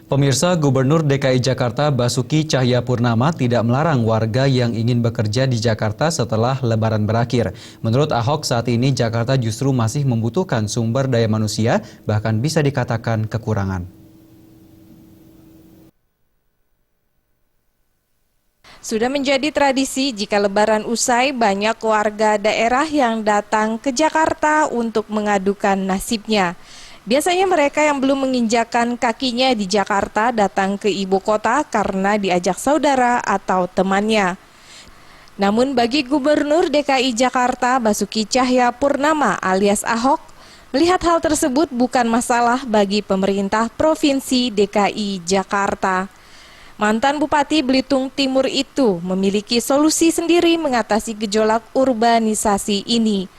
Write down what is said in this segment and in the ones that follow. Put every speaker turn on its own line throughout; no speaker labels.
Pemirsa, Gubernur DKI Jakarta Basuki Cahayapurnama tidak melarang warga yang ingin bekerja di Jakarta setelah Lebaran berakhir. Menurut Ahok, saat ini Jakarta justru masih membutuhkan sumber daya manusia, bahkan bisa dikatakan kekurangan.
Sudah menjadi tradisi jika Lebaran usai, banyak warga daerah yang datang ke Jakarta untuk mengadukan nasibnya. Biasanya mereka yang belum menginjakan kakinya di Jakarta datang ke ibu kota karena diajak saudara atau temannya. Namun bagi Gubernur DKI Jakarta Basuki Cahayapurnama alias Ahok, melihat hal tersebut bukan masalah bagi pemerintah Provinsi DKI Jakarta. Mantan Bupati Belitung Timur itu memiliki solusi sendiri mengatasi gejolak urbanisasi ini.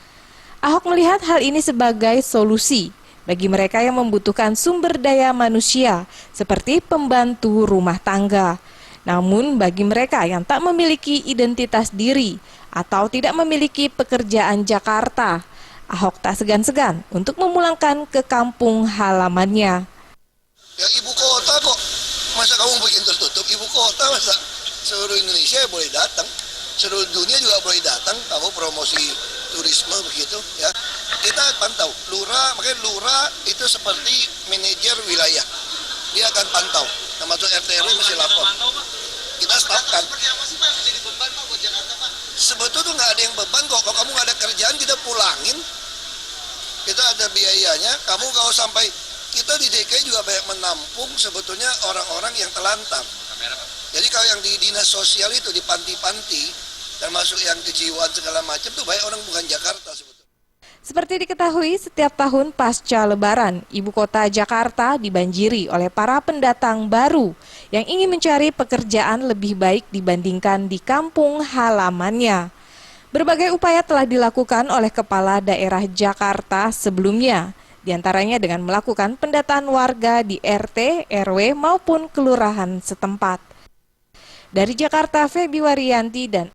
Ahok melihat hal ini sebagai solusi bagi mereka yang membutuhkan sumber daya manusia seperti pembantu rumah tangga. Namun bagi mereka yang tak memiliki identitas diri atau tidak memiliki pekerjaan Jakarta, Ahok tak segan-segan untuk memulangkan ke kampung halamannya.
Ya ibu kota kok, masa kamu bikin tertutup? Ibu kota masa seluruh Indonesia boleh datang, seluruh dunia juga boleh datang. Kamu promosi turisme begitu ya. Kita pantau, lurah, makanya lurah itu seperti manajer wilayah. Dia akan pantau, termasuk RT RW mesti lapor. Kita stopkan. Sebetulnya tuh nggak ada yang beban kok. Kalau kamu nggak ada kerjaan, kita pulangin. Kita ada biayanya. Kamu kalau sampai kita di DKI juga banyak menampung sebetulnya orang-orang yang telantar. Jadi kalau yang di dinas sosial itu di panti-panti, termasuk yang kejiwaan segala macam tuh banyak orang bukan Jakarta sebetulnya.
Seperti diketahui, setiap tahun pasca Lebaran, ibu kota Jakarta dibanjiri oleh para pendatang baru yang ingin mencari pekerjaan lebih baik dibandingkan di kampung halamannya. Berbagai upaya telah dilakukan oleh Kepala Daerah Jakarta sebelumnya, diantaranya dengan melakukan pendataan warga di RT, RW maupun kelurahan setempat. Dari Jakarta, Febi Warianti dan